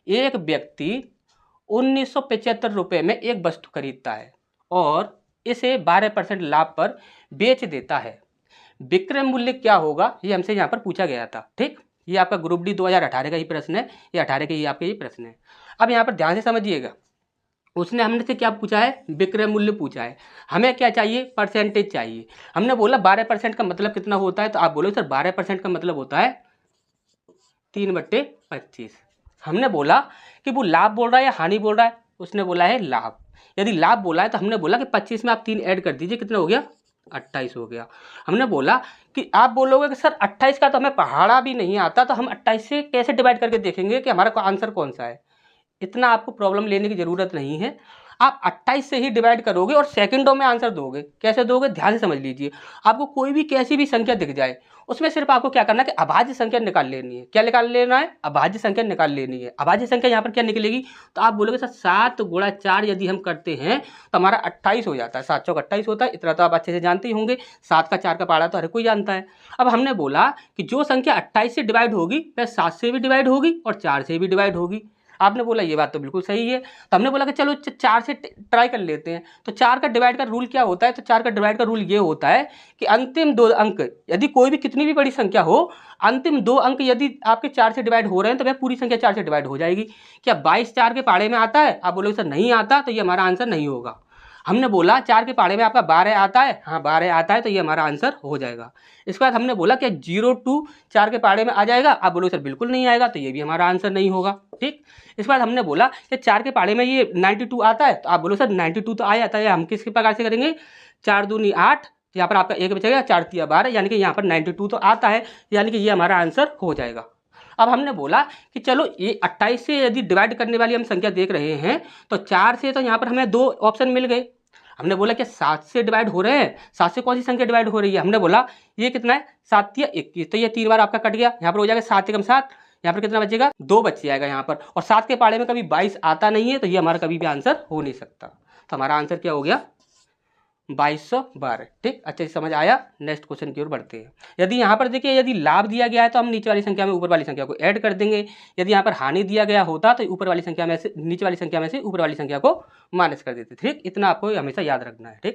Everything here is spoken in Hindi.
एक व्यक्ति 1975 रुपये में एक वस्तु खरीदता है और इसे 12% लाभ पर बेच देता है। विक्रय मूल्य क्या होगा, ये हमसे यहाँ पर पूछा गया था। ठीक, ये आपका ग्रुप डी 2018 का ही प्रश्न है, ये 18 के ही आपके ये प्रश्न है। अब यहाँ पर ध्यान से समझिएगा, उसने हमने से क्या पूछा है, विक्रय मूल्य पूछा है। हमें क्या चाहिए, परसेंटेज चाहिए। हमने बोला 12% का मतलब कितना होता है, तो आप बोलो सर 12% का मतलब होता है 3/25। हमने बोला कि वो लाभ बोल रहा है या हानि बोल रहा है, उसने बोला है लाभ। यदि लाभ बोला है तो हमने बोला कि 25 में आप 3 ऐड कर दीजिए, कितना हो गया, 28 हो गया। हमने बोला कि आप बोलोगे कि सर 28 का तो हमें पहाड़ा भी नहीं आता, तो हम 28 से कैसे डिवाइड करके देखेंगे कि हमारा आंसर कौन सा है। इतना आपको प्रॉब्लम लेने की ज़रूरत नहीं है, आप 28 से ही डिवाइड करोगे और सेकंडों में आंसर दोगे। कैसे दोगे, ध्यान से समझ लीजिए। आपको कोई भी कैसी भी संख्या दिख जाए, उसमें सिर्फ आपको क्या करना है कि अभाज्य संख्या निकाल लेनी है। क्या निकाल लेना है, अभाज्य संख्या निकाल लेनी है। अभाज्य संख्या यहाँ पर क्या निकलेगी, तो आप बोलोगे सर 7 गुणा 4 यदि हम करते हैं तो हमारा 28 हो जाता है। 7 चौक 28 होता है, इतना तो आप अच्छे से जानते ही होंगे। 7 का 4 का पहाड़ा तो हर कोई जानता है। अब हमने बोला कि जो संख्या 28 से डिवाइड होगी वह 7 से भी डिवाइड होगी और 4 से भी डिवाइड होगी। आपने बोला ये बात तो बिल्कुल सही है, तो हमने बोला कि चलो 4 से ट्राई कर लेते हैं। तो 4 का डिवाइड का रूल क्या होता है, तो 4 का डिवाइड का रूल ये होता है कि अंतिम 2 अंक, यदि कोई भी कितनी भी बड़ी संख्या हो, अंतिम 2 अंक यदि आपके 4 से डिवाइड हो रहे हैं तो वह पूरी संख्या 4 से डिवाइड हो जाएगी। क्या 22 4 के पहाड़े में आता है, आप बोलोगे सर नहीं आता, तो ये हमारा आंसर नहीं होगा। हमने बोला 4 के पहाड़े में आपका 12 आता है, हाँ 12 आता है, तो ये हमारा आंसर हो जाएगा। इसके बाद हमने बोला कि 0 2 4 के पहाड़े में आ जाएगा, आप बोलोगे सर बिल्कुल नहीं आएगा, तो ये भी हमारा आंसर नहीं होगा। ठीक, इसके बाद हमने बोला कि 4 के पहाड़े में ये 92 आता है, तो आप बोलो सर 92 तो आ जाता है, हम किस प्रकार से करेंगे, 4 दूनी 8, यहाँ पर आपका 1 बचेगा, 4 तिया 12, यानी कि यहाँ पर 92 तो आता है, यानी कि ये हमारा आंसर हो जाएगा। अब हमने बोला कि चलो ये 28 से यदि डिवाइड करने वाली हम संख्या देख रहे हैं, तो 4 से तो यहाँ पर हमें 2 ऑप्शन मिल गए। हमने बोला कि 7 से डिवाइड हो रहे हैं, 7 से कौन सी संख्या डिवाइड हो रही है, हमने बोला ये कितना है, 7 तिया 21, तो ये 3 बार आपका कट गया, यहाँ पर हो जाएगा 7 एकम 7, यहाँ पर कितना बचेगा, 2 बच जाएगा यहाँ पर। और 7 के पहाड़े में कभी 22 आता नहीं है, तो ये हमारा कभी भी आंसर हो नहीं सकता। तो हमारा आंसर क्या हो गया, 2212। ठीक, अच्छे से समझ आया। नेक्स्ट क्वेश्चन की ओर बढ़ते हैं। यदि यहाँ पर देखिए, यदि लाभ दिया गया है तो हम नीचे वाली संख्या में ऊपर वाली संख्या को ऐड कर देंगे। यदि यहाँ पर हानि दिया गया होता तो ऊपर वाली संख्या में से नीचे वाली संख्या में से ऊपर वाली संख्या को माइनस कर देते। ठीक, इतना आपको हमेशा याद रखना है। ठीक।